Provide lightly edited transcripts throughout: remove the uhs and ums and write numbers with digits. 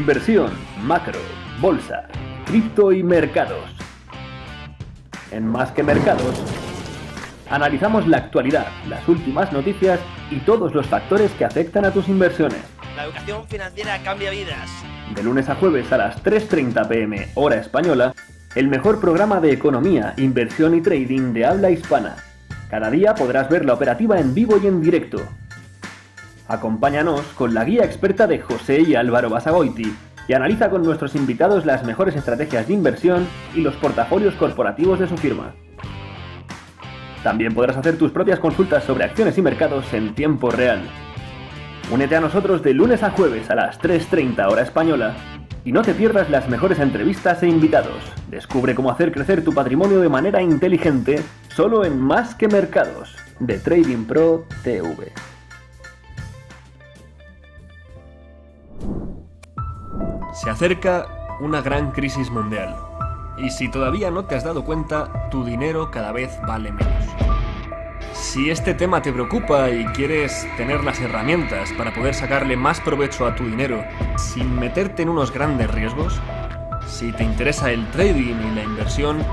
inversión, macro, bolsa, cripto y mercados. En Más que Mercados, analizamos la actualidad, las últimas noticias y todos los factores que afectan a tus inversiones. La educación financiera cambia vidas. De lunes a jueves a las 3:30 p.m. hora española, el mejor programa de economía, inversión y trading de habla hispana. Cada día podrás ver la operativa en vivo y en directo. Acompáñanos con la guía experta de José y Álvaro Basagoiti y analiza con nuestros invitados las mejores estrategias de inversión y los portafolios corporativos de su firma. También podrás hacer tus propias consultas sobre acciones y mercados en tiempo real. Únete a nosotros de lunes a jueves a las 3:30 hora española y no te pierdas las mejores entrevistas e invitados. Descubre cómo hacer crecer tu patrimonio de manera inteligente solo en Más que Mercados de TradingPRO TV. Se acerca una gran crisis mundial y si todavía no te has dado cuenta, tu dinero cada vez vale menos. Si este tema te preocupa y quieres tener las herramientas para poder sacarle más provecho a tu dinero sin meterte en unos grandes riesgos, si te interesa el trading y la inversión,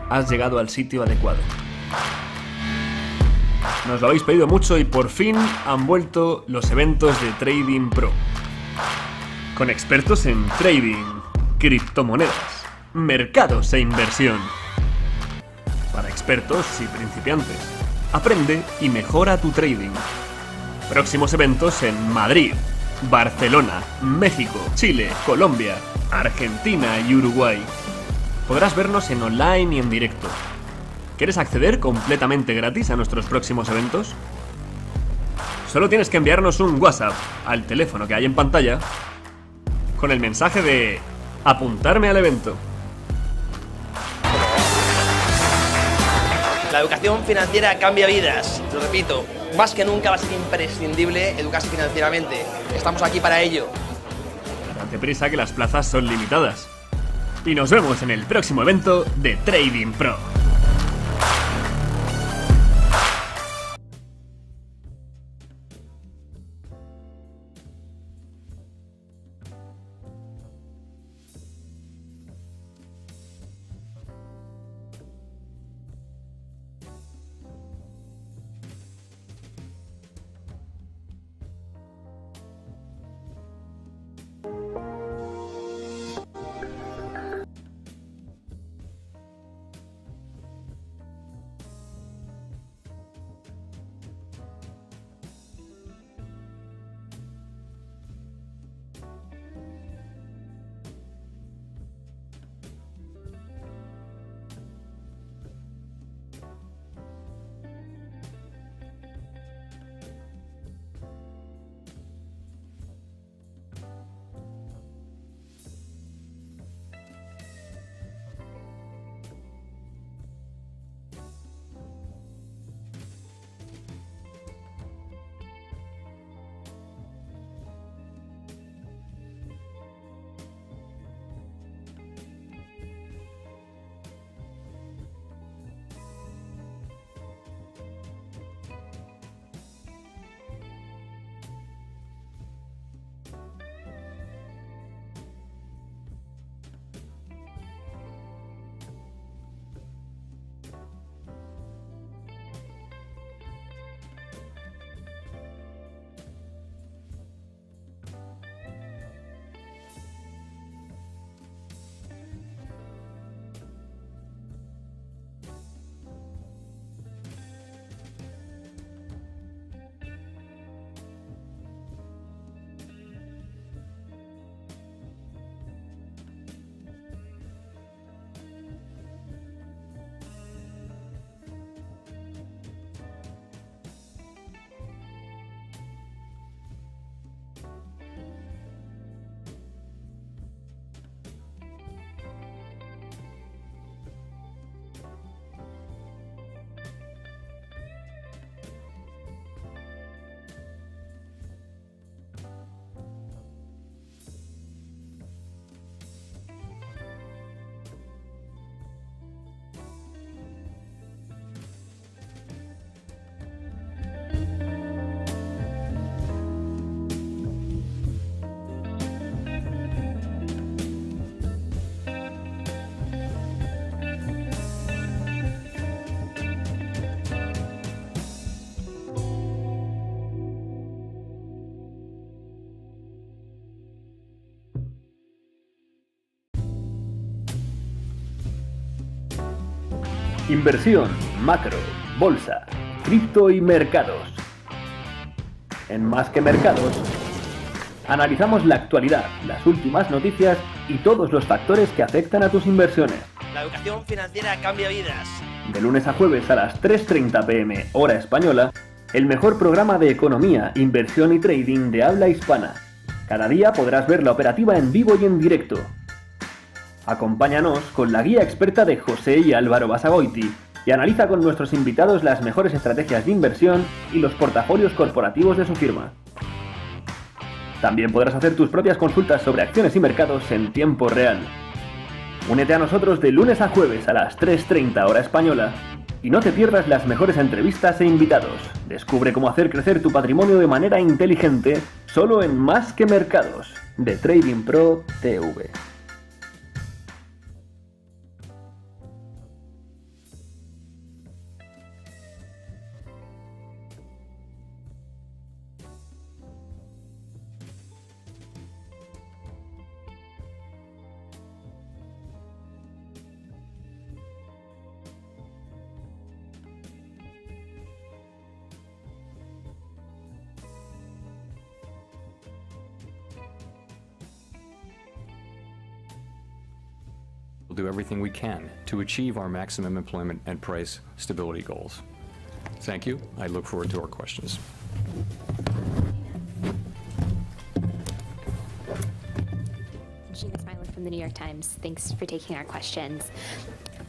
has llegado al sitio adecuado. Nos lo habéis pedido mucho y por fin han vuelto los eventos de TradingPRO. Con expertos en trading, criptomonedas, mercados e inversión. Para expertos y principiantes. Aprende y mejora tu trading. Próximos eventos en Madrid, Barcelona, México, Chile, Colombia, Argentina y Uruguay. Podrás vernos en online y en directo. ¿Quieres acceder completamente gratis a nuestros próximos eventos? Solo tienes que enviarnos un WhatsApp al teléfono que hay en pantalla con el mensaje de apuntarme al evento. La educación financiera cambia vidas. Lo repito, más que nunca va a ser imprescindible educarse financieramente. Estamos aquí para ello. Date prisa que las plazas son limitadas. Y nos vemos en el próximo evento de TradingPRO. Inversión, macro, bolsa, cripto y mercados. En Más que Mercados, analizamos la actualidad, las últimas noticias y todos los factores que afectan a tus inversiones. La educación financiera cambia vidas. De lunes a jueves a las 3:30 p.m. hora española, el mejor programa de economía, inversión y trading de habla hispana. Cada día podrás ver la operativa en vivo y en directo. Acompáñanos con la guía experta de José y Álvaro Basagoiti y analiza con nuestros invitados las mejores estrategias de inversión y los portafolios corporativos de su firma. También podrás hacer tus propias consultas sobre acciones y mercados en tiempo real. Únete a nosotros de lunes a jueves a las 3:30 hora española y no te pierdas las mejores entrevistas e invitados. Descubre cómo hacer crecer tu patrimonio de manera inteligente solo en Más que Mercados de TradingPRO TV. We'll do everything we can to achieve our maximum employment and price stability goals. Thank you. I look forward to our questions. From the New York Times. Thanks for taking our questions.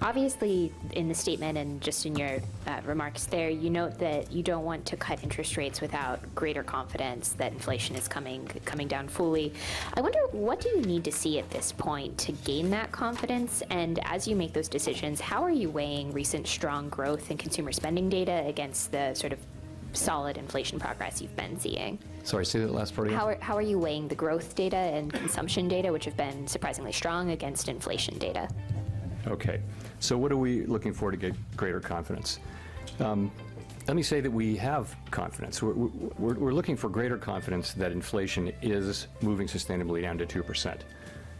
Obviously, in the statement and just in your remarks there, you note that you don't want to cut interest rates without greater confidence that inflation is coming down fully. I wonder, what do you need to see at this point to gain that confidence? And as you make those decisions, how are you weighing recent strong growth in consumer spending data against the sort of solid inflation progress you've been seeing? Sorry, say that last part again. How are you weighing the growth data and consumption data, which have been surprisingly strong, against inflation data? Okay, so what are we looking for to get greater confidence? Let me say that we have confidence. We're looking for greater confidence that inflation is moving sustainably down to 2%.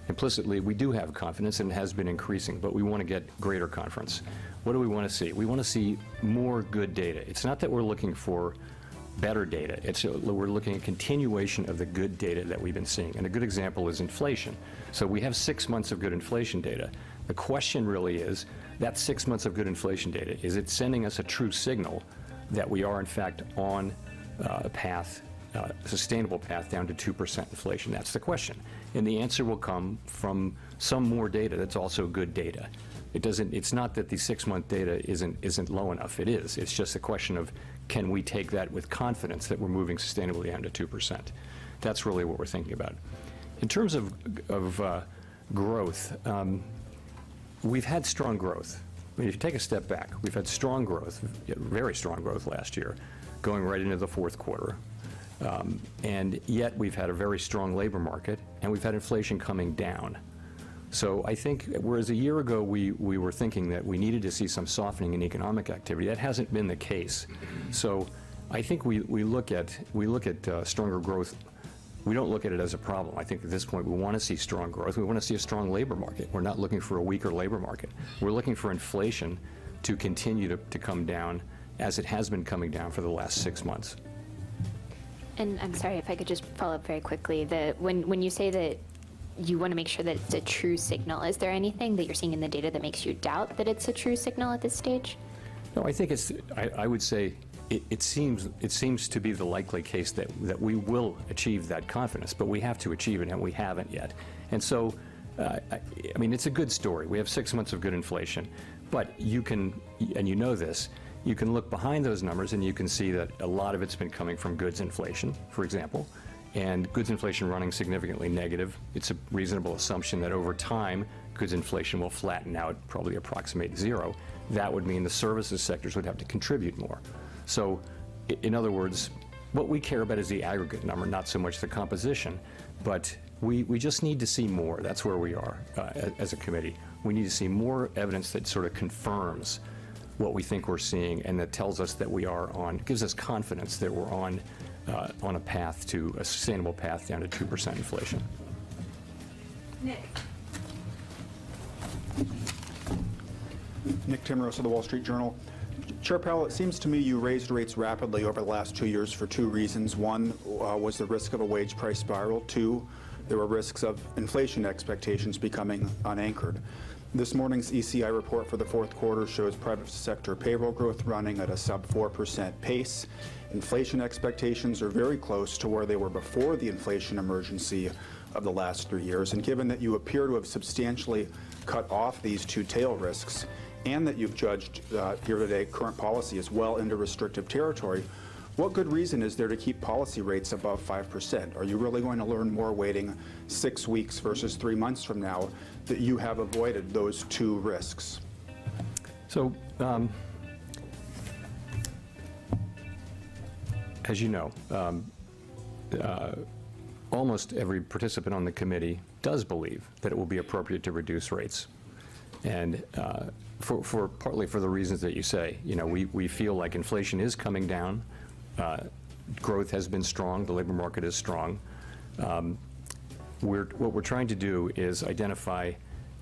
Implicitly, we do have confidence and it has been increasing, but we want to get greater confidence. What do we want to see? We want to see more good data. It's not that we're looking for better data. We're looking at continuation of the good data that we've been seeing. And a good example is inflation. So we have 6 months of good inflation data. The question really is, that 6 months of good inflation data, is it sending us a true signal that we are in fact on a path, a sustainable path down to 2% inflation? That's the question. And the answer will come from some more data that's also good data. It's not that the 6-month data isn't low enough. It is. It's just a question of, can we take that with confidence that we're moving sustainably down to 2%? That's really what we're thinking about. In terms of growth, we've had strong growth. I mean, if you take a step back, we've had strong growth, very strong growth last year, going right into the fourth quarter. And yet we've had a very strong labor market, and we've had inflation coming down. So I think, whereas a year ago we were thinking that we needed to see some softening in economic activity, that hasn't been the case. So I think we look at stronger growth. We don't look at it as a problem. I think at this point we want to see strong growth. We want to see a strong labor market. We're not looking for a weaker labor market. We're looking for inflation to continue to come down as it has been coming down for the last 6 months. And I'm sorry, if I could just follow up very quickly. When you say that you want to make sure that it's a true signal, is there anything that you're seeing in the data that makes you doubt that it's a true signal at this stage? No, I think I would say it seems to be the likely case that we will achieve that confidence, but we have to achieve it, and we haven't yet. And so, I mean, it's a good story. We have 6 months of good inflation, but you can, and you know this, you can look behind those numbers and you can see that a lot of it's been coming from goods inflation, for example, and goods inflation running significantly negative. It's a reasonable assumption that over time, goods inflation will flatten out, probably approximate zero. That would mean the services sectors would have to contribute more. So, in other words, what we care about is the aggregate number, not so much the composition, but we just need to see more. That's where we are as a committee. We need to see more evidence that sort of confirms what we think we're seeing and that tells us that we are gives us confidence that we're on a path to a sustainable path down to 2% inflation. Nick. Nick Timmeros of the Wall Street Journal. Chair Powell, it seems to me you raised rates rapidly over the last 2 years for two reasons. One was the risk of a wage price spiral. Two, there were risks of inflation expectations becoming unanchored. This morning's ECI report for the fourth quarter shows private sector payroll growth running at a sub 4% pace. Inflation expectations are very close to where they were before the inflation emergency of the last 3 years. And given that you appear to have substantially cut off these two tail risks, and that you've judged here today current policy is well into restrictive territory, what good reason is there to keep policy rates above 5%? Are you really going to learn more waiting 6 weeks versus 3 months from now that you have avoided those two risks? So, as you know, almost every participant on the committee does believe that it will be appropriate to reduce rates. And for partly for the reasons that you say, we feel like inflation is coming down, growth has been strong, the labor market is strong. What we're trying to do is identify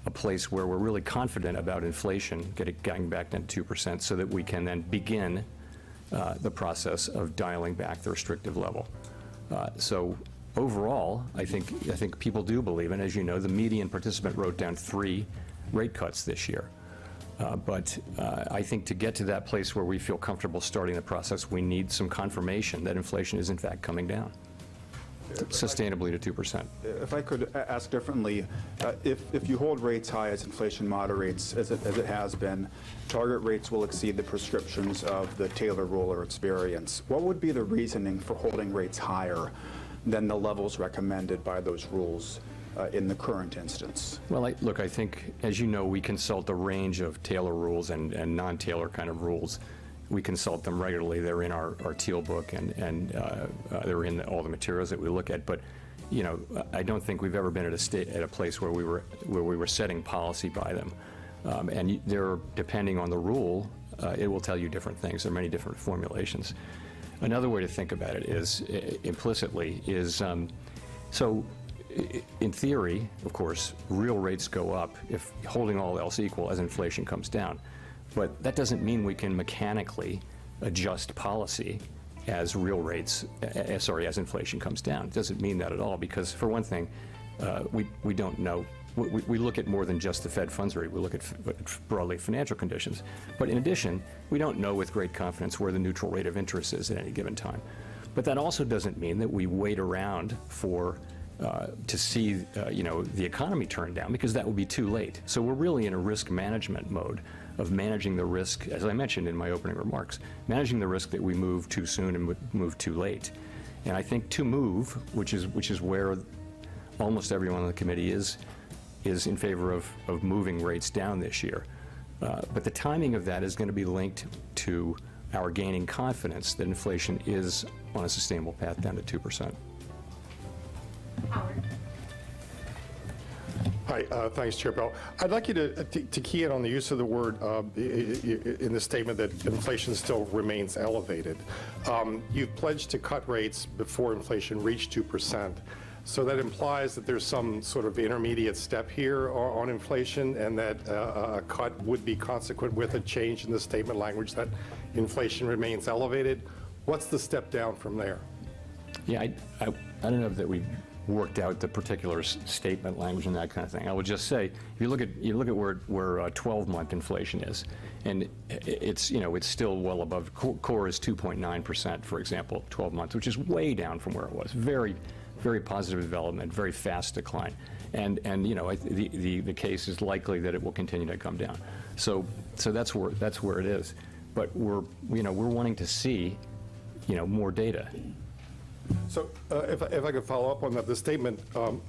a place where we're really confident about inflation getting back down to 2%, so that we can then begin the process of dialing back the restrictive level. So overall, I think people do believe, and as you know, the median participant wrote down 3 rate cuts this year. But I think to get to that place where we feel comfortable starting the process, we need some confirmation that inflation is in fact coming down sustainably to 2%. If I could ask differently, if you hold rates high as inflation moderates, as it has been, target rates will exceed the prescriptions of the Taylor rule or experience. What would be the reasoning for holding rates higher than the levels recommended by those rules in the current instance? Well, I think, as you know, we consult a range of Taylor rules and non-Taylor kind of rules. We consult them regularly. They're in our teal book, and they're in all the materials that we look at. But, I don't think we've ever been at a place where we were setting policy by them. And they're, depending on the rule, it will tell you different things. There are many different formulations. Another way to think about it is, implicitly, is so. In theory, of course, real rates go up if holding all else equal as inflation comes down. But that doesn't mean we can mechanically adjust policy as real rates, as inflation comes down. It doesn't mean that at all, because for one thing, we don't know. We look at more than just the Fed funds rate. We look at broadly financial conditions. But in addition, we don't know with great confidence where the neutral rate of interest is at any given time. But that also doesn't mean that we wait around to see the economy turn down, because that would be too late. So we're really in a risk management mode of managing the risk, as I mentioned in my opening remarks, managing the risk that we move too soon and move too late. And I think to move, which is where almost everyone on the committee is in favor of moving rates down this year. But the timing of that is going to be linked to our gaining confidence that inflation is on a sustainable path down to 2%. Hi, thanks, Chair Powell. I'd like you to key in on the use of the word in the statement that inflation still remains elevated. You've pledged to cut rates before inflation reached 2%. So that implies that there's some sort of intermediate step here on inflation, and that a cut would be consequent with a change in the statement language that inflation remains elevated. What's the step down from there? Yeah, I don't know that we worked out the particular statement language and that kind of thing. I would just say, if you look at where 12-month inflation is, and it's still well above core is 2.9%, for example, 12 months, which is way down from where it was. Very, very positive development, very fast decline, and the case is likely that it will continue to come down. So that's where it is. But we're wanting to see more data. So if I could follow up on that, the statement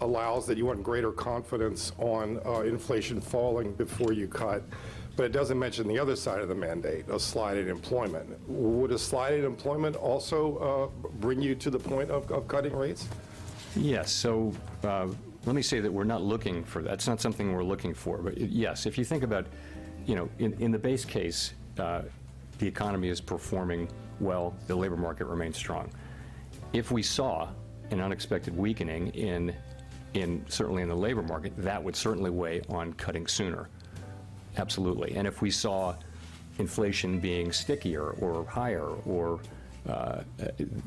allows that you want greater confidence on inflation falling before you cut, but it doesn't mention the other side of the mandate, a slide in employment. Would a slide in employment also bring you to the point of cutting rates? Yes. So let me say that we're not looking for that. It's not something we're looking for. But yes, if you think about, in the base case, the economy is performing well, the labor market remains strong. If we saw an unexpected weakening certainly in the labor market, that would certainly weigh on cutting sooner. absolutely. And if we saw inflation being stickier or higher or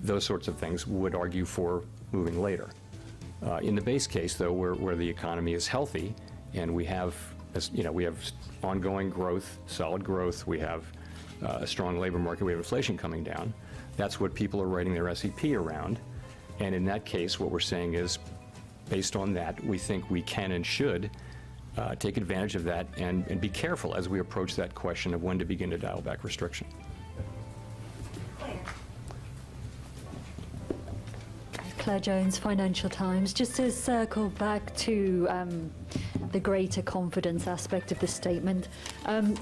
those sorts of things, would argue for moving later. In the base case, though, where the economy is healthy and we have, we have ongoing growth, solid growth, we have a strong labor market, we have inflation coming down, that's what people are writing their SEP around. And in that case, what we're saying is, based on that, we think we can and should take advantage of that and be careful as we approach that question of when to begin to dial back restriction. Claire Jones, Financial Times. Just to circle back to the greater confidence aspect of the statement,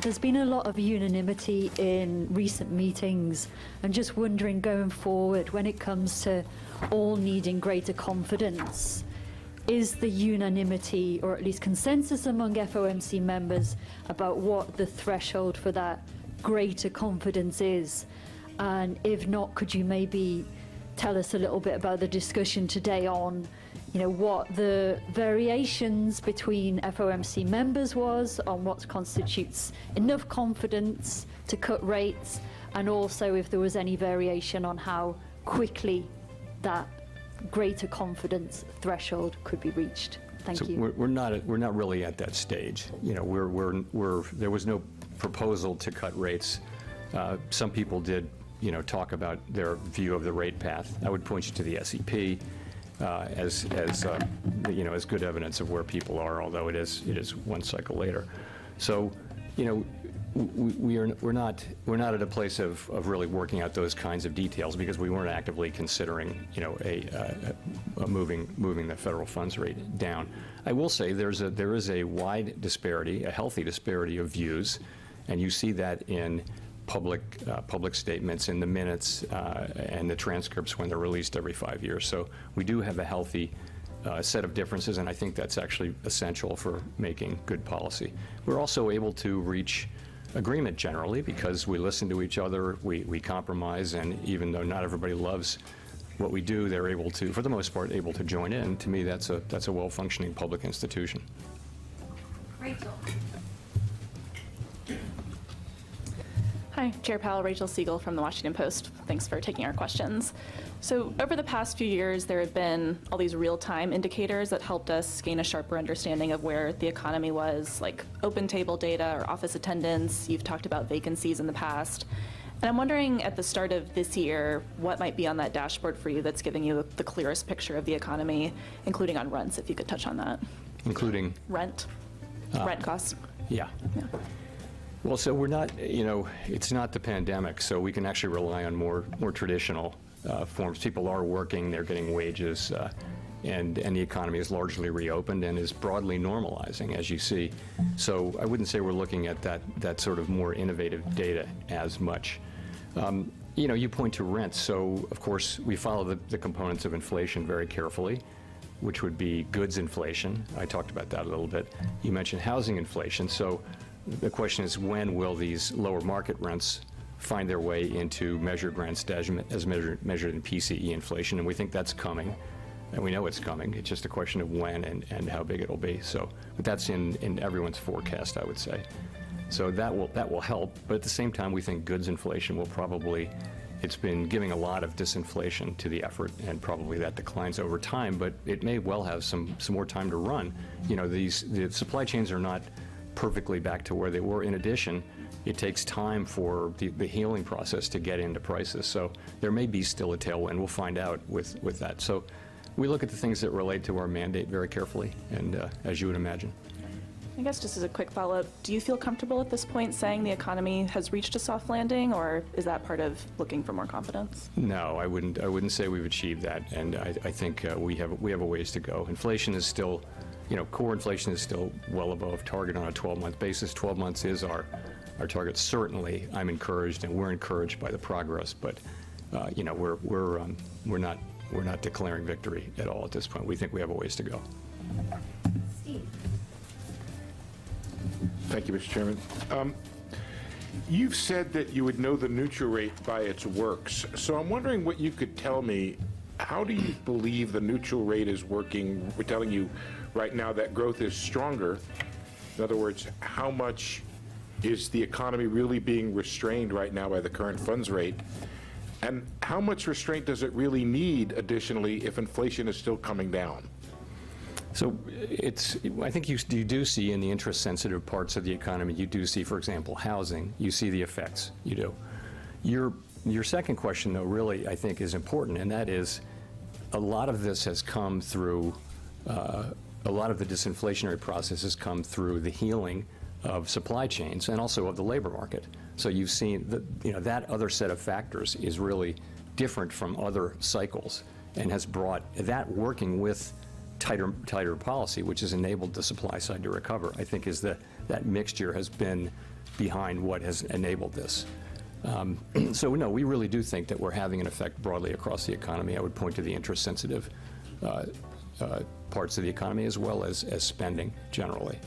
there's been a lot of unanimity in recent meetings. I'm just wondering, going forward, when it comes to all needing greater confidence, is the unanimity, or at least consensus among FOMC members, about what the threshold for that greater confidence is? And if not, could you maybe tell us a little bit about the discussion today on, what the variations between FOMC members was on what constitutes enough confidence to cut rates, and also if there was any variation on how quickly that greater confidence threshold could be reached. Thank you. We're not really at that stage. There was no proposal to cut rates. Some people did, talk about their view of the rate path. I would point you to the SEP as good evidence of where people are, although it is one cycle later. So, we're not at a place of really working out those kinds of details because we weren't actively considering, moving the federal funds rate down. I will say there is a wide disparity, a healthy disparity of views, and you see that in public statements, in the minutes and the transcripts when they're released every 5 years. So we do have a healthy set of differences, and I think that's actually essential for making good policy. We're also able to reach agreement generally because we listen to each other, we compromise, and even though not everybody loves what we do, they're able to, for the most part, able to join in. To me, that's a well-functioning public institution. Rachel. Hi, Chair Powell, Rachel Siegel from the Washington Post. Thanks for taking our questions. So over the past few years, there have been all these real-time indicators that helped us gain a sharper understanding of where the economy was, like open table data or office attendance. You've talked about vacancies in the past. And I'm wondering, at the start of this year, what might be on that dashboard for you that's giving you the clearest picture of the economy, including on rents, if you could touch on that. Including? Rent costs. Yeah. Well, so we're not, it's not the pandemic, so we can actually rely on more traditional forms. People are working, they're getting wages, and the economy is largely reopened and is broadly normalizing, as you see. So I wouldn't say we're looking at that sort of more innovative data as much. You point to rents, so of course we follow the components of inflation very carefully, which would be goods inflation. I talked about that a little bit. You mentioned housing inflation, so the question is, when will these lower market rents find their way into measured rents as measured in PCE inflation? And we think that's coming, and we know it's coming. It's just a question of when and how big it'll be. So, but that's in everyone's forecast, I would say. So that will help. But at the same time, we think goods inflation will probably, it's been giving a lot of disinflation to the effort, and probably that declines over time. But it may well have some more time to run. The supply chains are not perfectly back to where they were. In addition, it takes time for the healing process to get into prices. So there may be still a tailwind. We'll find out with that. So we look at the things that relate to our mandate very carefully, and as you would imagine. I guess just as a quick follow-up, do you feel comfortable at this point saying the economy has reached a soft landing, or is that part of looking for more confidence? No, I wouldn't say we've achieved that, and I think we have a ways to go. Inflation is still, core inflation is still well above target on a 12-month basis. 12 months is our target. Certainly, I'm encouraged, and we're encouraged by the progress, but we're not declaring victory at all at this point. We think we have a ways to go. Steve. Thank you, Mr. Chairman. You've said that you would know the neutral rate by its works. So I'm wondering what you could tell me. How do you believe the neutral rate is working? We're telling you right now that growth is stronger. In other words, how much Is the economy really being restrained right now by the current funds rate? And how much restraint does it really need additionally if inflation is still coming down? So I think you do see in the interest-sensitive parts of the economy, you do see, for example, housing, you see the effects, you do. Your second question, though, really, I think is important, and that is a lot of this has come through, a lot of the disinflationary process has come through the healing of supply chains and also of the labor market. So you've seen that, that other set of factors is really different from other cycles and has brought that working with tighter policy, which has enabled the supply side to recover, I think that mixture has been behind what has enabled this. So no, we really do think that we're having an effect broadly across the economy. I would point to the interest-sensitive parts of the economy as well as spending generally.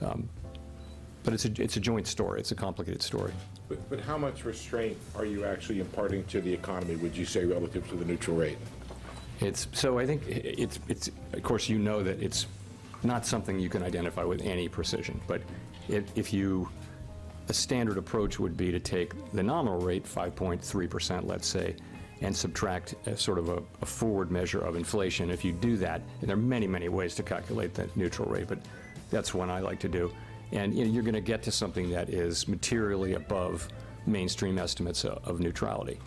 But it's a joint story. It's a complicated story. But how much restraint are you actually imparting to the economy, would you say, relative to the neutral rate? So I think it's of course, you know that it's not something you can identify with any precision, but a standard approach would be to take the nominal rate, 5.3%, let's say, and subtract sort of a forward measure of inflation. If you do that, and there are many, many ways to calculate the neutral rate, but that's one I like to do. And you're going to get to something that is materially above mainstream estimates of neutrality,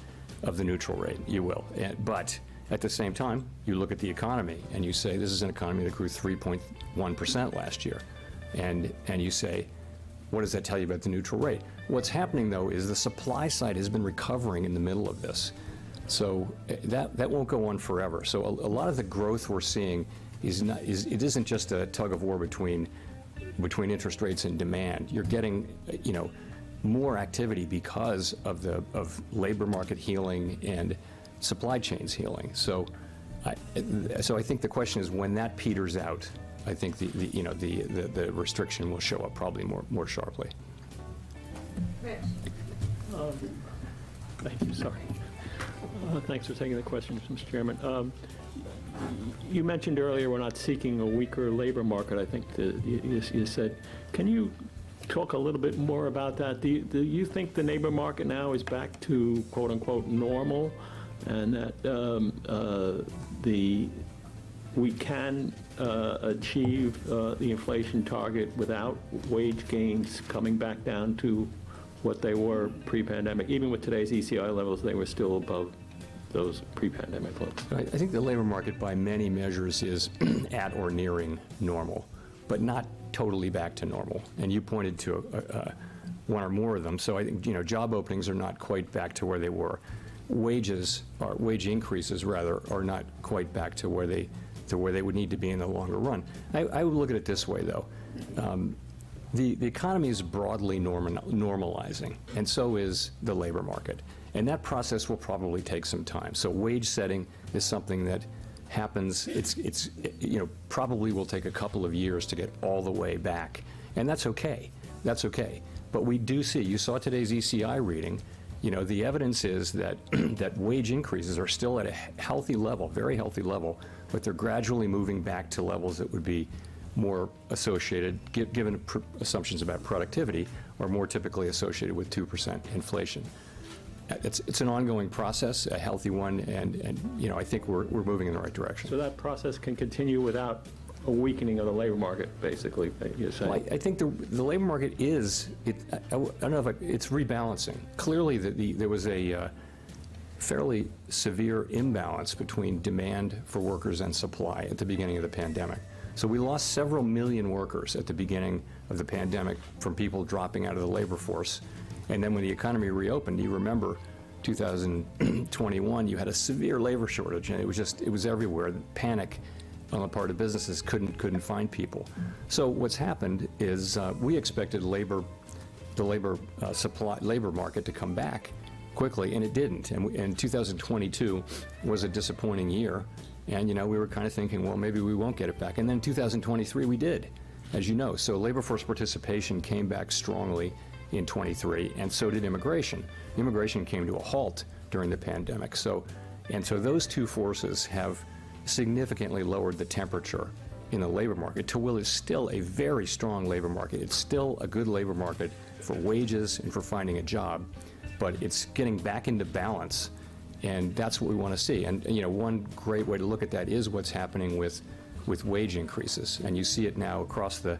of the neutral rate. You will. But at the same time, you look at the economy and you say, this is an economy that grew 3.1% last year. And you say, what does that tell you about the neutral rate? What's happening, though, is the supply side has been recovering in the middle of this. So that won't go on forever. So a lot of the growth we're seeing it isn't just a tug of war between interest rates and demand. You're getting, more activity because of labor market healing and supply chains healing. So I think the question is, when that peters out, I think the restriction will show up probably more sharply. Thank you. Sorry. Thanks for taking the question, Mr. Chairman. You mentioned earlier we're not seeking a weaker labor market. I think you said. Can you talk a little bit more about that? Do you think the labor market now is back to quote unquote normal, and that we can achieve the inflation target without wage gains coming back down to what they were pre-pandemic? Even with today's ECI levels, they were still above those pre-pandemic levels. I think the labor market by many measures is at or nearing normal, but not totally back to normal. And you pointed to one or more of them. So I think, job openings are not quite back to where they were. Wage increases rather are not quite back to where they would need to be in the longer run. I would look at it this way, though. The economy is broadly normalizing, and so is the labor market. And that process will probably take some time. So wage setting is something that happens, it's probably will take a couple of years to get all the way back. And that's okay. That's okay. But we do see, you saw today's ECI reading, the evidence is that that wage increases are still at a healthy level, very healthy level, but they're gradually moving back to levels that would be more associated, given assumptions about productivity, are more typically associated with 2% inflation. It's an ongoing process, a healthy one, and I think we're moving in the right direction. So that process can continue without a weakening of the labor market, basically, you're saying? Well, I think the labor market is, I don't know if it's rebalancing. Clearly, there was a fairly severe imbalance between demand for workers and supply at the beginning of the pandemic. So we lost several million workers at the beginning of the pandemic from people dropping out of the labor force. And then when the economy reopened, you remember 2021, you had a severe labor shortage, and it was everywhere. Panic on the part of businesses, couldn't find people. So what's happened is we expected the labor market to come back quickly, and it didn't. And 2022 was a disappointing year. And, we were kind of thinking, well, maybe we won't get it back. And then 2023, we did, as you know. So labor force participation came back strongly in 23, and so did immigration. Immigration came to a halt during the pandemic. So those two forces have significantly lowered the temperature in the labor market to what is still a very strong labor market. It's still a good labor market for wages and for finding a job, but it's getting back into balance, and that's what we want to see. And one great way to look at that is what's happening with wage increases, and you see it now across the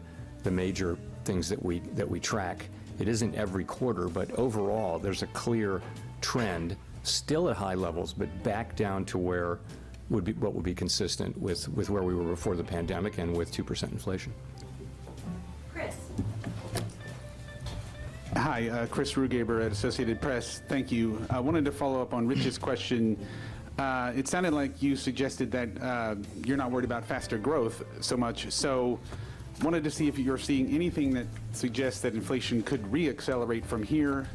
major things that we track. It isn't every quarter, but overall there's a clear trend, still at high levels, but back down to what would be consistent with where we were before the pandemic and with 2% inflation. Chris. Hi, Chris Rugaber at Associated Press. Thank you. I wanted to follow up on Rich's question. It sounded like you suggested that you're not worried about faster growth so much. So wanted to see if you're seeing anything that suggests that inflation could reaccelerate from here.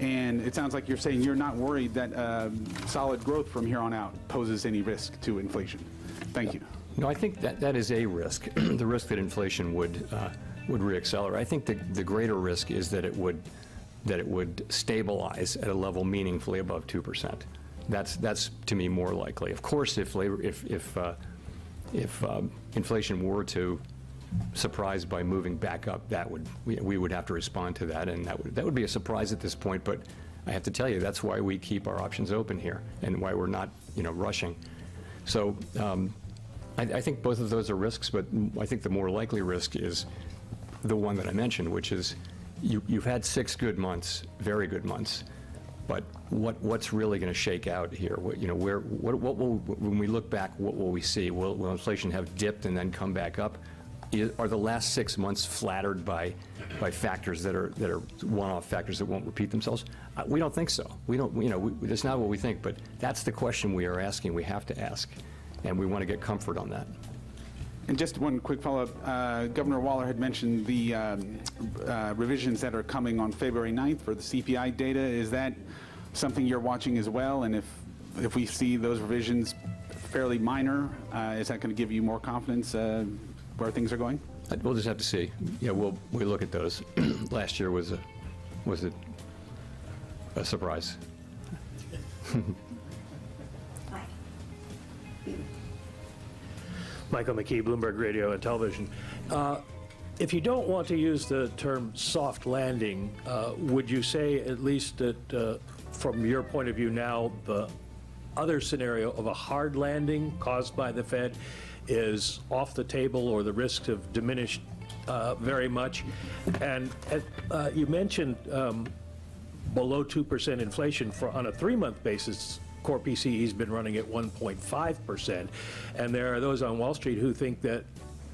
And it sounds like you're saying you're not worried that solid growth from here on out poses any risk to inflation. Thank you. No, I think that is a risk, the risk that inflation would reaccelerate. I think the greater risk is that it would stabilize at a level meaningfully above 2%. That's to me more likely. Of course, if inflation were to surprise by moving back up, we would have to respond to that, and that would be a surprise at this point. But I have to tell you, that's why we keep our options open here, and why we're not rushing. So I think both of those are risks, but I think the more likely risk is the one that I mentioned, which is you've had 6 good months, very good months, but what's really going to shake out here? When we look back, what will we see? Will inflation have dipped and then come back up? Are the last 6 months flattered by factors that are one-off factors that won't repeat themselves? We don't think so. We don't. That's not what we think. But that's the question we are asking. We have to ask, and we want to get comfort on that. And just one quick follow-up. Governor Waller had mentioned the revisions that are coming on February 9th for the CPI data. Is that something you're watching as well? And if we see those revisions fairly minor, is that going to give you more confidence where things are going? We'll just have to see. We'll look at those. Last year was a surprise. Michael McKee, Bloomberg Radio and Television. If you don't want to use the term soft landing, would you say at least that from your point of view now, the other scenario of a hard landing caused by the Fed is off the table, or the risks have diminished very much? And you mentioned below 2% inflation on a 3-month basis. Core PCE has been running at 1.5%, and there are those on Wall Street who think that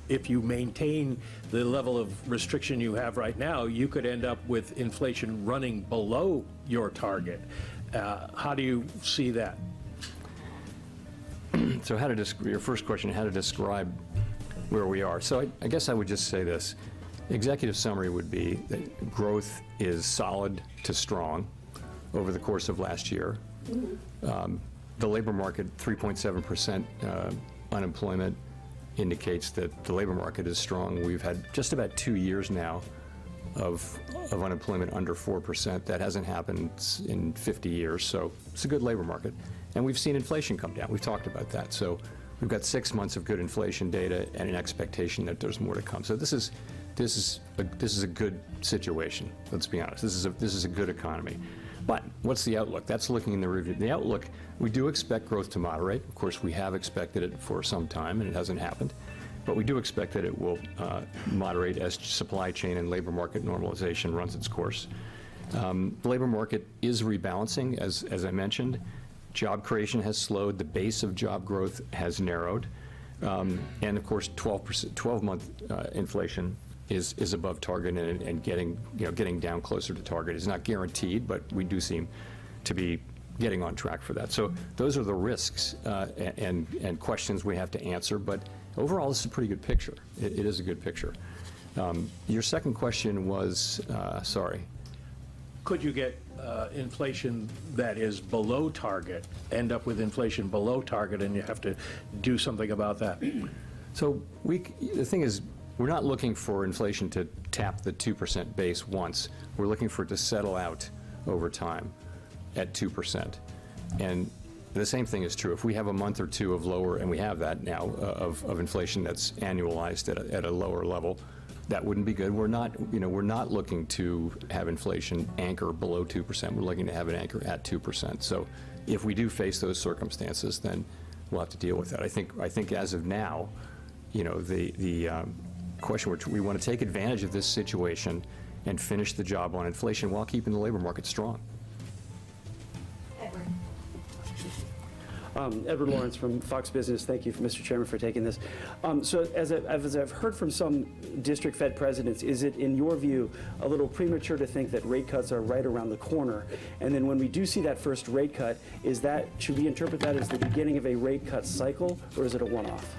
if you maintain the level of restriction you have right now, you could end up with inflation running below your target. How do you see that? So your first question, how to describe where we are. So I guess I would just say this. Executive summary would be that growth is solid to strong over the course of last year. The labor market, 3.7% unemployment, indicates that the labor market is strong. We've had just about 2 years now of unemployment under 4%. That hasn't happened in 50 years, so it's a good labor market. And we've seen inflation come down. We've talked about that. So we've got 6 months of good inflation data and an expectation that there's more to come. So this is a good situation. Let's be honest. This is a good economy. But what's the outlook? That's looking in the review. The outlook, we do expect growth to moderate. Of course, we have expected it for some time, and it hasn't happened. But we do expect that it will moderate as supply chain and labor market normalization runs its course. The labor market is rebalancing, as I mentioned. Job creation has slowed. The base of job growth has narrowed. And of course, 12-month inflation is above target and getting down closer to target. It's not guaranteed, but we do seem to be getting on track for that. So those are the risks and questions we have to answer. But overall, this is a pretty good picture. It is a good picture. Your second question was, sorry. Could you get inflation that is below target, end up with inflation below target, and you have to do something about that? So the thing is, we're not looking for inflation to tap the 2% base once. We're looking for it to settle out over time at 2%. And the same thing is true. If we have a month or two of lower, and we have that now, of inflation that's annualized at a lower level, that wouldn't be good. We're not looking to have inflation anchor below 2%. We're looking to have it anchor at 2%. So if we do face those circumstances, then we'll have to deal with that. I think as of now, the question, which we want to take advantage of this situation and finish the job on inflation while keeping the labor market strong. Edward Lawrence from Fox Business. Thank you, Mr. Chairman, for taking this. So as I've heard from some district Fed presidents, is it, in your view, a little premature to think that rate cuts are right around the corner? And then when we do see that first rate cut, should we interpret that as the beginning of a rate cut cycle, or is it a one-off?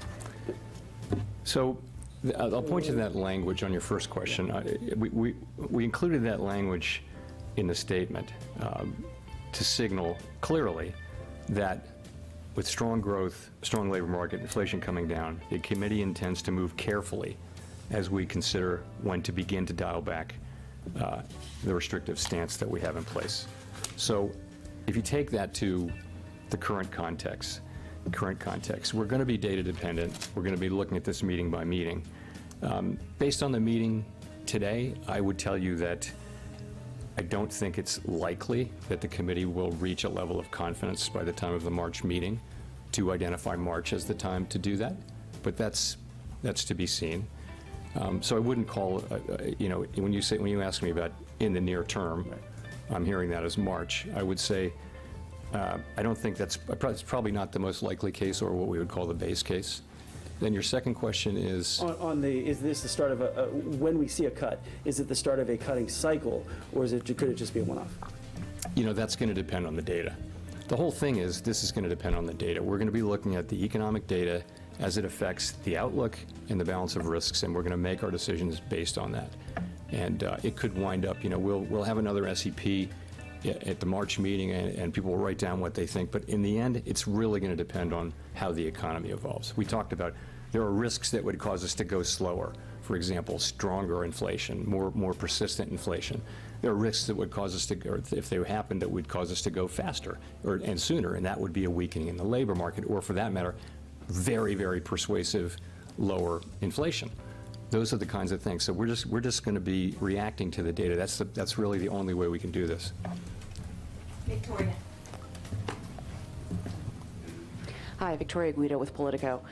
So I'll point to that language on your first question. We included that language in the statement to signal clearly that with strong growth, strong labor market, inflation coming down, the committee intends to move carefully as we consider when to begin to dial back the restrictive stance that we have in place. So if you take that to the current context, we're going to be data dependent. We're going to be looking at this meeting by meeting. Based on the meeting today, I would tell you that I don't think it's likely that the committee will reach a level of confidence by the time of the March meeting to identify March as the time to do that, but that's to be seen. So I wouldn't call, when you ask me about in the near term, I'm hearing that as March. I would say I don't think it's probably not the most likely case or what we would call the base case. Then your second question is is this the start of when we see a cut, is it the start of a cutting cycle, or could it just be a one-off? That's going to depend on the data. The whole thing is this is going to depend on the data. We're going to be looking at the economic data as it affects the outlook and the balance of risks, and we're going to make our decisions based on that. And it could wind up, we'll have another SEP at the March meeting, and people will write down what they think. But in the end, it's really going to depend on how the economy evolves. We talked about there are risks that would cause us to go slower. For example, stronger inflation, more persistent inflation. There are risks that would cause us to, or if they happened, that would cause us to go faster and sooner, and that would be a weakening in the labor market, or for that matter, very, very persuasive lower inflation. Those are the kinds of things. So we're just going to be reacting to the data. That's really the only way we can do this. Victoria. Hi, Victoria Guido with Politico.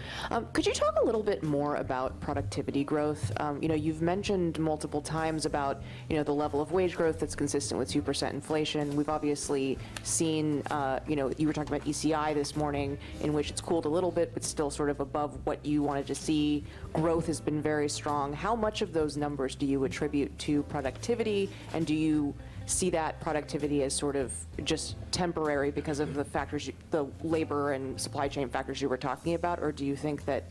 Could you talk a little bit more about productivity growth? You've mentioned multiple times about, the level of wage growth that's consistent with 2% inflation. We've obviously seen, you were talking about ECI this morning, in which it's cooled a little bit, but still sort of above what you wanted to see. Growth has been very strong. How much of those numbers do you attribute to productivity, and do you see that productivity as sort of just temporary because of the factors, the labor and supply chain factors you were talking about, or do you think that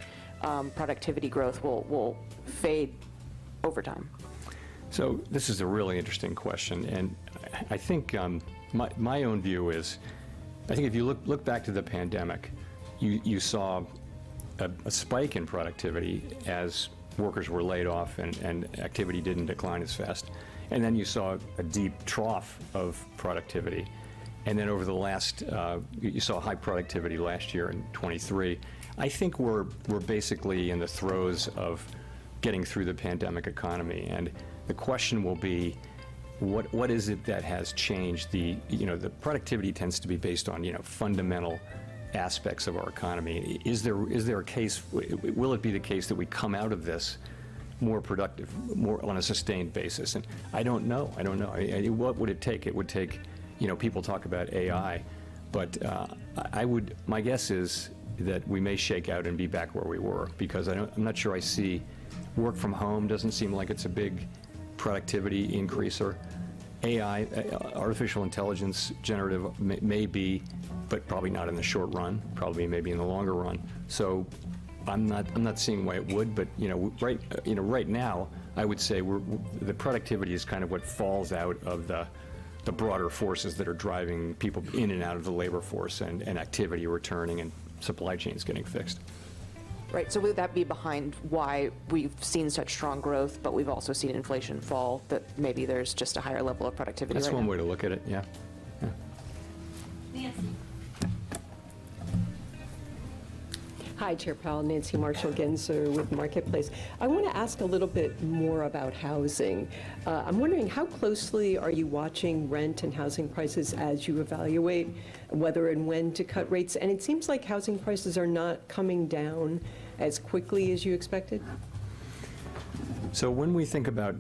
productivity growth will fade over time? So this is a really interesting question, and I think my own view is, I think if you look back to the pandemic, you saw a spike in productivity as workers were laid off and activity didn't decline as fast. And then you saw a deep trough of productivity. And then over the last, you saw high productivity last year in 23. I think we're basically in the throes of getting through the pandemic economy. And the question will be, what is it that has changed? The productivity tends to be based on, fundamental aspects of our economy. Is there a case, will it be the case that we come out of this more productive, more on a sustained basis? And I don't know. What would it take? It would take, people talk about AI, but my guess is that we may shake out and be back where we were, because I'm not sure I see work from home doesn't seem like it's a big productivity increaser. AI, artificial intelligence, generative may be, but probably not in the short run, probably maybe in the longer run. So I'm not seeing why it would, but right now I would say the productivity is kind of what falls out of the broader forces that are driving people in and out of the labor force and activity returning and supply chains getting fixed. Right, so would that be behind why we've seen such strong growth, but we've also seen inflation fall, that maybe there's just a higher level of productivity? That's one way to look at it, yeah. Nancy. Hi, Chair Powell. Nancy Marshall-Genzer with Marketplace. I want to ask a little bit more about housing. I'm wondering, how closely are you watching rent and housing prices as you evaluate whether and when to cut rates? And it seems like housing prices are not coming down as quickly as you expected. So when we think about,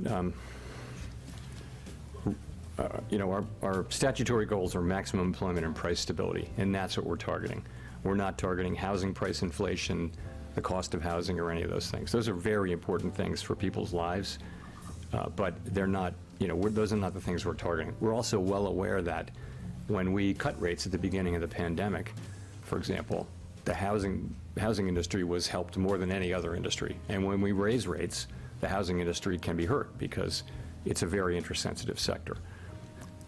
our statutory goals are maximum employment and price stability, and that's what we're targeting. We're not targeting housing price inflation, the cost of housing, or any of those things. Those are very important things for people's lives, but they're not, those are not the things we're targeting. We're also well aware that when we cut rates at the beginning of the pandemic, for example, the housing industry was helped more than any other industry. And when we raise rates, the housing industry can be hurt because it's a very interest-sensitive sector.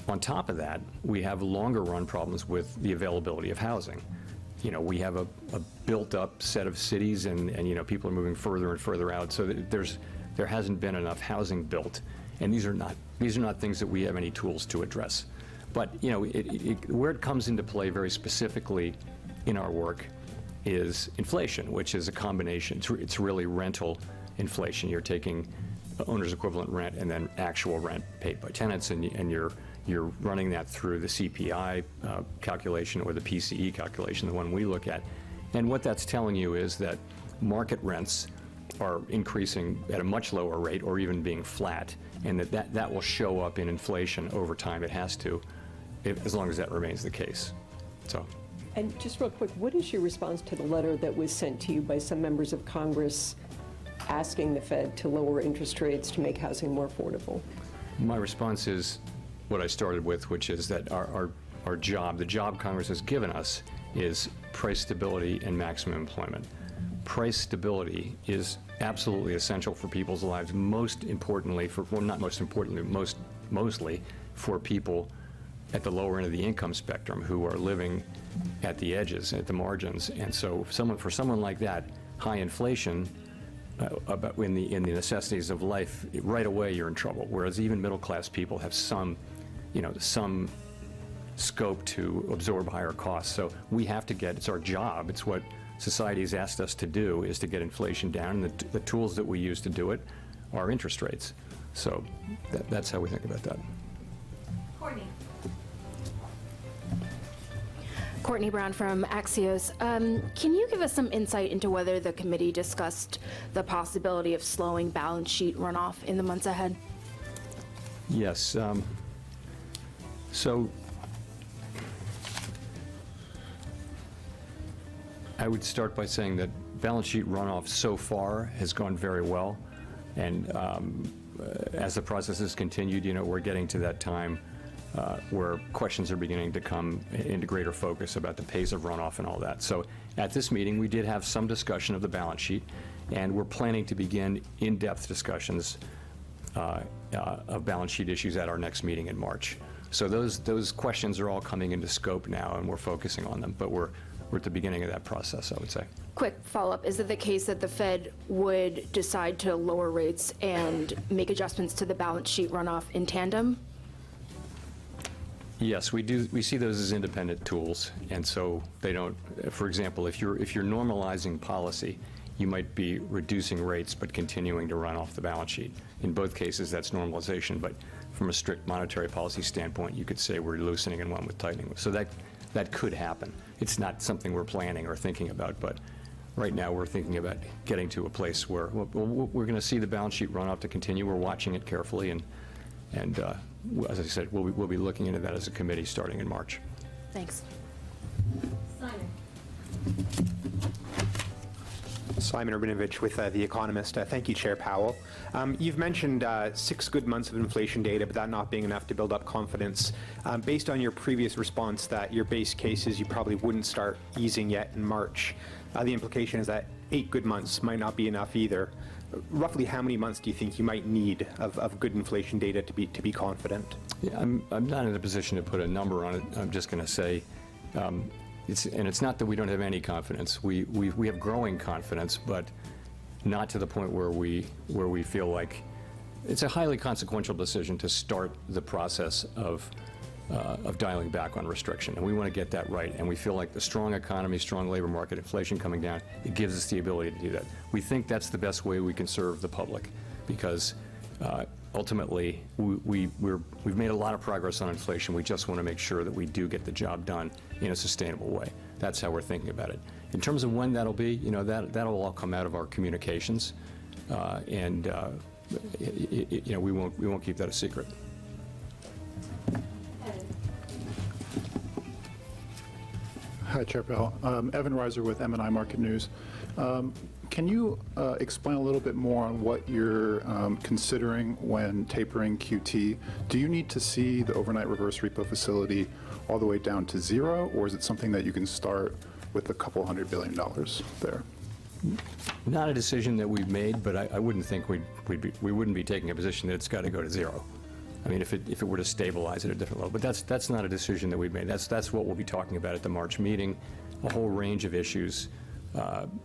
On top of that, we have longer run problems with the availability of housing. We have a built-up set of cities, and people are moving further and further out. So there hasn't been enough housing built, and these are not things that we have any tools to address. But where it comes into play very specifically in our work is inflation, which is a combination. It's really rental inflation. You're taking owner's equivalent rent and then actual rent paid by tenants, and you're running that through the CPI calculation or the PCE calculation, the one we look at. And what that's telling you is that market rents are increasing at a much lower rate or even being flat, and that will show up in inflation over time. It has to, as long as that remains the case. So. And just real quick, what is your response to the letter that was sent to you by some members of Congress asking the Fed to lower interest rates to make housing more affordable? My response is what I started with, which is that our job, the job Congress has given us, is price stability and maximum employment. Price stability is absolutely essential for people's lives, most importantly, not most importantly, mostly for people at the lower end of the income spectrum who are living at the edges, at the margins. And so for someone like that, high inflation, in the necessities of life, right away you're in trouble. Whereas even middle-class people have some scope to absorb higher costs. So we have to it's our job, it's what society has asked us to do, is to get inflation down. And the tools that we use to do it are interest rates. So that's how we think about that. Courtney Brown from Axios. Can you give us some insight into whether the committee discussed the possibility of slowing balance sheet runoff in the months ahead? Yes. So I would start by saying that balance sheet runoff so far has gone very well. And as the process has continued, we're getting to that time where questions are beginning to come into greater focus about the pace of runoff and all that. So at this meeting, we did have some discussion of the balance sheet, and we're planning to begin in-depth discussions of balance sheet issues at our next meeting in March. So those questions are all coming into scope now, and we're focusing on them, but we're at the beginning of that process, I would say. Quick follow-up, is it the case that the Fed would decide to lower rates and make adjustments to the balance sheet runoff in tandem? Yes, we do. We see those as independent tools, and so they don't. For example, if you're normalizing policy, you might be reducing rates but continuing to run off the balance sheet. In both cases, that's normalization. But from a strict monetary policy standpoint, you could say we're loosening and one with tightening. So that could happen. It's not something we're planning or thinking about, but right now we're thinking about getting to a place where we're going to see the balance sheet runoff to continue. We're watching it carefully, and as I said, we'll be looking into that as a committee starting in March. Thanks. Simon Urbanovich with The Economist. Thank you, Chair Powell. You've mentioned 6 good months of inflation data, but that not being enough to build up confidence. Based on your previous response that your base case is you probably wouldn't start easing yet in March, the implication is that 8 good months might not be enough either. Roughly how many months do you think you might need of good inflation data to be confident? Yeah, I'm not in a position to put a number on it. I'm just going to say, it's not that we don't have any confidence. We have growing confidence, but not to the point where we feel like it's a highly consequential decision to start the process of dialing back on restriction, and we want to get that right. And we feel like the strong economy, strong labor market, inflation coming down, it gives us the ability to do that. We think that's the best way we can serve the public, because ultimately we've made a lot of progress on inflation. We just want to make sure that we do get the job done in a sustainable way. That's how we're thinking about it. In terms of when that'll be, that'll all come out of our communications, and we won't keep that a secret. Hi, Chair Powell. Evan Reiser with M&I Market News. Can you explain a little bit more on what you're considering when tapering QT? Do you need to see the overnight reverse repo facility all the way down to zero, or is it something that you can start with a couple $100 billion there? Not a decision that we've made, but I wouldn't think we wouldn't be taking a position that it's got to go to zero. I mean, if it were to stabilize at a different level, but that's not a decision that we've made. That's what we'll be talking about at the March meeting. A whole range of issues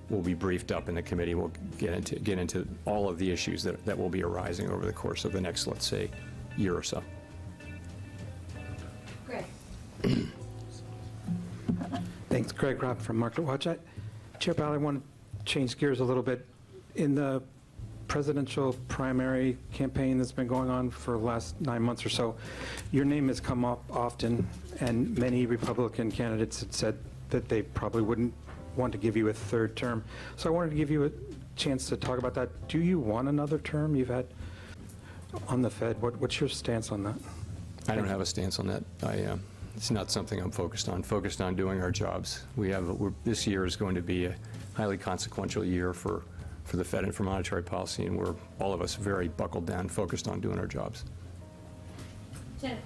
will be briefed up in the committee. We'll get into all of the issues that will be arising over the course of the next, let's say, year or so. Greg. Thanks, Greg Robb from MarketWatch. Chair Powell, I want to change gears a little bit. In the presidential primary campaign that's been going on for the last 9 months or so, your name has come up often, and many Republican candidates had said that they probably wouldn't want to give you a third term. So I wanted to give you a chance to talk about that. Do you want another term? You've had on the Fed. What's your stance on that? I don't have a stance on that. It's not something I'm focused on. Focused on doing our jobs. This year is going to be a highly consequential year for the Fed and for monetary policy, and we're all of us very buckled down, focused on doing our jobs. Jennifer.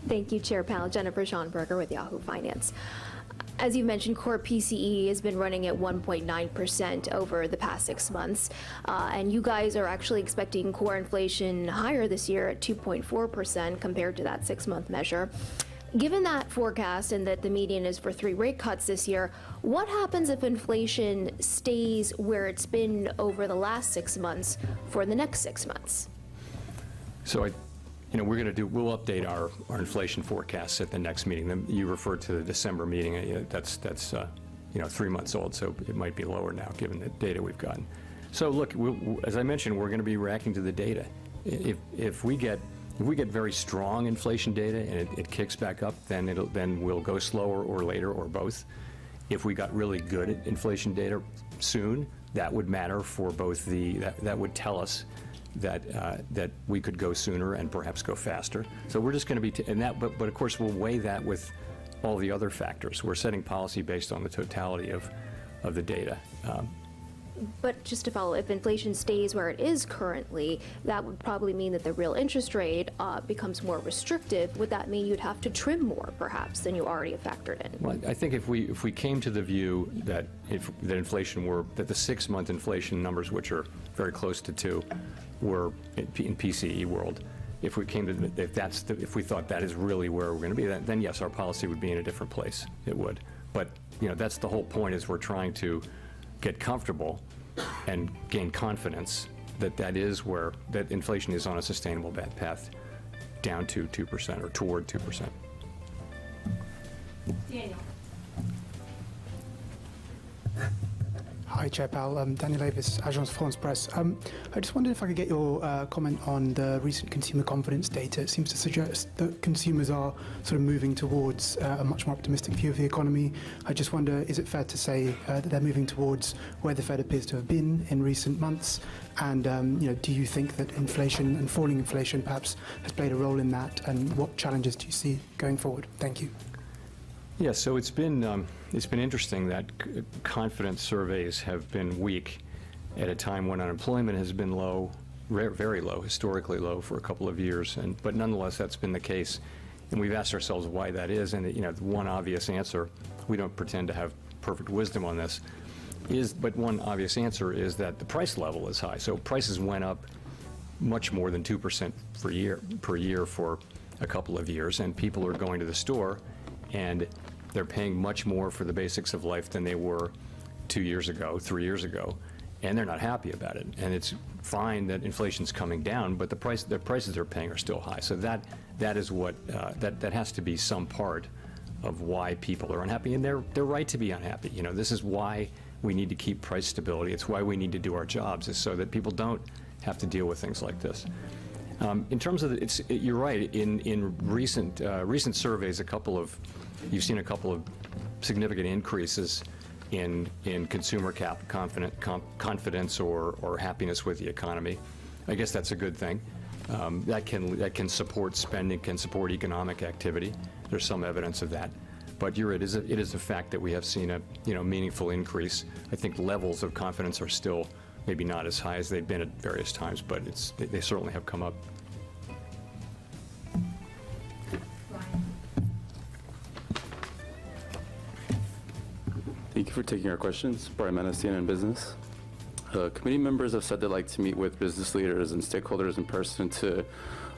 Thank you, Chair Powell. Jennifer Schonberger with Yahoo Finance. As you mentioned, core PCE has been running at 1.9% over the past 6 months, and you guys are actually expecting core inflation higher this year at 2.4% compared to that 6-month measure. Given that forecast and that the median is for 3 rate cuts this year, what happens if inflation stays where it's been over the last 6 months for the next 6 months? So we'll update our inflation forecasts at the next meeting. You referred to the December meeting. That's 3 months old, so it might be lower now given the data we've gotten. So look, as I mentioned, we're going to be reacting to the data. If we get very strong inflation data and it kicks back up, then we'll go slower or later or both. If we got really good inflation data soon, that would matter for both that would tell us that we could go sooner and perhaps go faster. So we're just going to be, but of course we'll weigh that with all the other factors. We're setting policy based on the totality of the data. But just to follow, if inflation stays where it is currently, that would probably mean that the real interest rate becomes more restrictive. Would that mean you'd have to trim more, perhaps, than you already have factored in? Well, I think if we came to the view that that the 6-month inflation numbers, which are very close to 2, were in PCE world, if we came to if we thought that is really where we're going to be, then yes, our policy would be in a different place. It would. But that's the whole point, is we're trying to get comfortable and gain confidence that inflation is on a sustainable path down to 2% or toward 2%. Daniel. Hi, Chair Powell. Daniel Davis, Agence France-Presse. I just wondered if I could get your comment on the recent consumer confidence data. It seems to suggest that consumers are sort of moving towards a much more optimistic view of the economy. I just wonder, is it fair to say that they're moving towards where the Fed appears to have been in recent months? And do you think that inflation and falling inflation perhaps has played a role in that? And what challenges do you see going forward? Thank you. Yeah, so it's been interesting that confidence surveys have been weak at a time when unemployment has been low, very low, historically low for a couple of years, but nonetheless that's been the case, and we've asked ourselves why that is, and one obvious answer, we don't pretend to have perfect wisdom on this, but one obvious answer is that the price level is high. So prices went up much more than 2% per year for a couple of years, and people are going to the store and they're paying much more for the basics of life than they were 2 years ago, 3 years ago. and they're not happy about it. And it's fine that inflation's coming down, but the prices they're paying are still high. So that is what that has to be some part of why people are unhappy, and they're right to be unhappy. You know, this is why we need to keep price stability. It's why we need to do our jobs, is so that people don't have to deal with things like this. In terms of you're right. In recent surveys, you've seen a couple of significant increases in consumer confidence or happiness with the economy. I guess that's a good thing. That can support spending, can support economic activity. There's some evidence of that. But you're right, it is a fact that we have seen a meaningful increase. I think levels of confidence are still maybe not as high as they've been at various times, but they certainly have come up. Thank you for taking our questions. Brian Manessian in business. Committee members have said they'd like to meet with business leaders and stakeholders in person to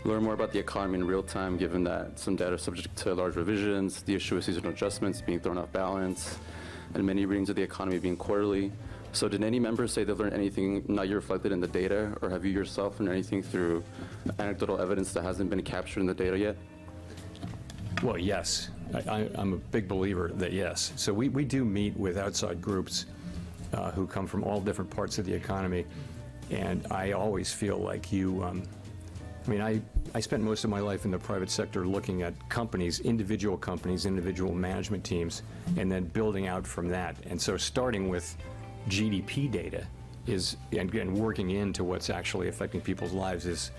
learn more about the economy in real time, given that some data are subject to large revisions, the issue of seasonal adjustments being thrown off balance, and many readings of the economy being quarterly. So did any members say they've learned anything not yet reflected in the data, or have you yourself learned anything through anecdotal evidence that hasn't been captured in the data yet? Well, yes. I'm a big believer that yes. So we do meet with outside groups who come from all different parts of the economy, and I always feel like I spent most of my life in the private sector looking at individual management teams, and then building out from that. And so starting with GDP data and working into what's actually affecting people's lives is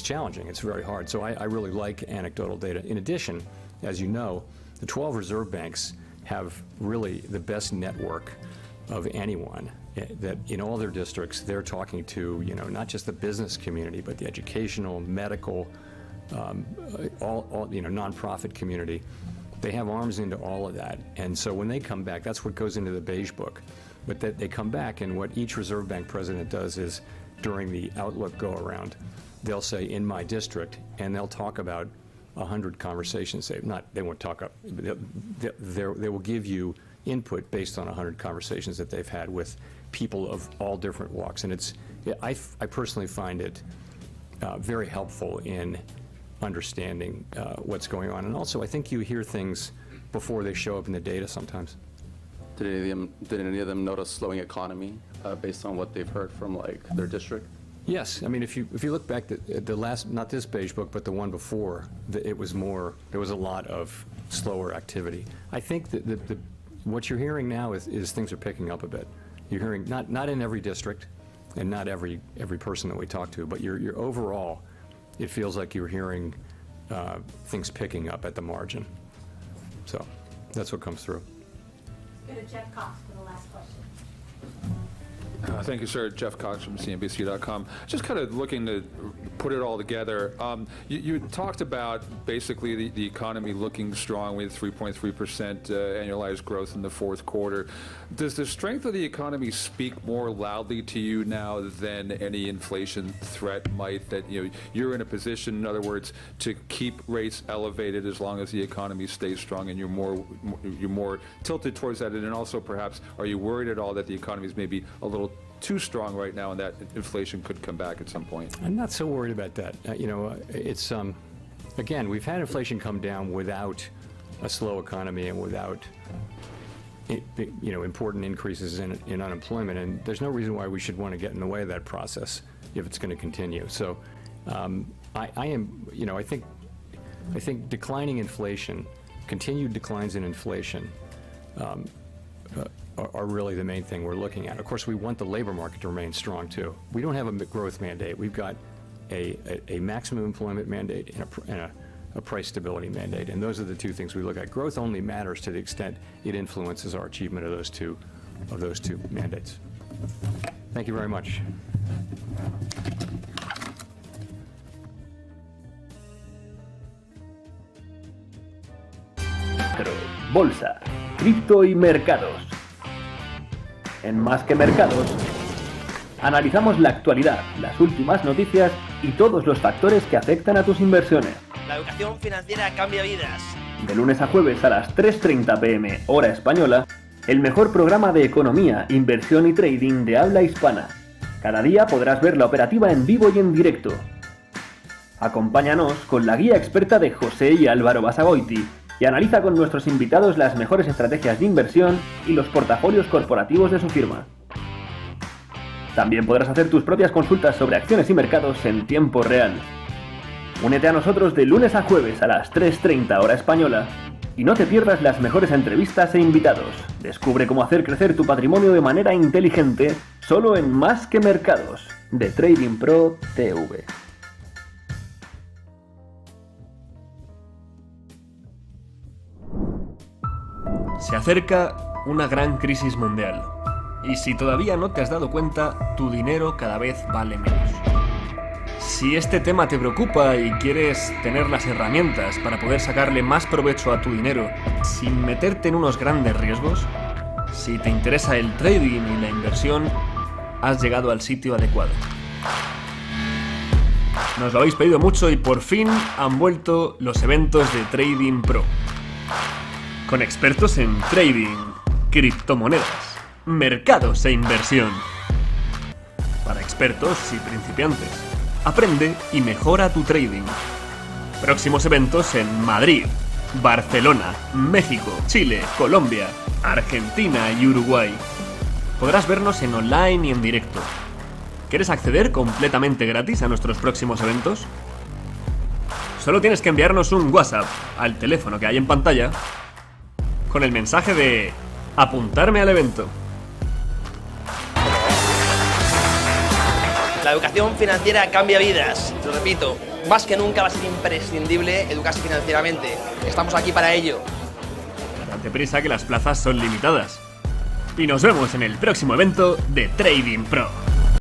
challenging. It's very hard. So I really like anecdotal data. In addition, as you know, the 12 reserve banks have really the best network of anyone. That in all their districts, they're talking to, not just the business community, but the educational, medical, all nonprofit community. They have arms into all of that. And so when they come back, that's what goes into the beige book. But that they come back, and what each reserve bank president does is, during the Outlook go-around, they'll say, in my district, and they'll talk about 100 conversations. They won't talk up. They will give you input based on 100 conversations that they've had with people of all different walks. And I personally find it very helpful in understanding what's going on. And also, I think you hear things before they show up in the data sometimes. Did any of them notice slowing economy based on what they've heard from their district? Yes, I mean, if you look back at the last, not this beige book, but the one before, there was a lot of slower activity. I think that what you're hearing now is things are picking up a bit. You're hearing, not in every district, and not every person that we talk to, but you're overall, it feels like you're hearing things picking up at the margin. So that's what comes through. Go to Jeff Cox for the last question. Thank you, sir. Jeff Cox from CNBC.com. Just kind of looking to put it all together. You talked about basically the economy looking strong with 3.3% annualized growth in the fourth quarter. Does the strength of the economy speak more loudly to you now than any inflation threat might? That you're in a position, in other words, to keep rates elevated as long as the economy stays strong, and you're more tilted towards that. And then also, perhaps, are you worried at all that the economy is maybe a little too strong right now and that inflation could come back at some point? I'm not so worried about that. It's again, we've had inflation come down without a slow economy and without important increases in unemployment, and there's no reason why we should want to get in the way of that process if it's going to continue. So I think declining inflation, continued declines in inflation, are really the main thing we're looking at. Of course, we want the labor market to remain strong too. We don't have a growth mandate. We've got a maximum employment mandate and a price stability mandate, and those are the two things we look at. Growth only matters to the extent it influences our achievement of those two mandates. Thank you very much. Bolsa, cripto y mercados. En Más que Mercados, analizamos la actualidad, las últimas noticias y todos los factores que afectan a tus inversiones. La educación financiera cambia vidas. De lunes a jueves a las 3:30 p.m. hora española el mejor programa de economía, inversión y trading de habla hispana. Cada día podrás ver la operativa en vivo y en directo. Acompáñanos con la guía experta de José y Álvaro Basagoiti y analiza con nuestros invitados las mejores estrategias de inversión y los portafolios corporativos de su firma. También podrás hacer tus propias consultas sobre acciones y mercados en tiempo real. Únete a nosotros de lunes a jueves a las 3:30 hora española y no te pierdas las mejores entrevistas e invitados. Descubre cómo hacer crecer tu patrimonio de manera inteligente solo en Más que Mercados, de TradingPRO TV. Se acerca una gran crisis mundial. Y si todavía no te has dado cuenta, tu dinero cada vez vale menos. Si este tema te preocupa y quieres tener las herramientas para poder sacarle más provecho a tu dinero sin meterte en unos grandes riesgos, si te interesa el trading y la inversión, has llegado al sitio adecuado. Nos lo habéis pedido mucho y por fin han vuelto los eventos de TradingPRO. Con expertos en trading, criptomonedas, mercados e inversión. Para expertos y principiantes. Aprende y mejora tu trading. Próximos eventos en Madrid, Barcelona, México, Chile, Colombia, Argentina y Uruguay. Podrás vernos en online y en directo. ¿Quieres acceder completamente gratis a nuestros próximos eventos? Solo tienes que enviarnos un WhatsApp al teléfono que hay en pantalla con el mensaje de apuntarme al evento. La educación financiera cambia vidas, lo repito, más que nunca va a ser imprescindible educarse financieramente. Estamos aquí para ello. Date prisa que las plazas son limitadas. Y nos vemos en el próximo evento de TradingPRO.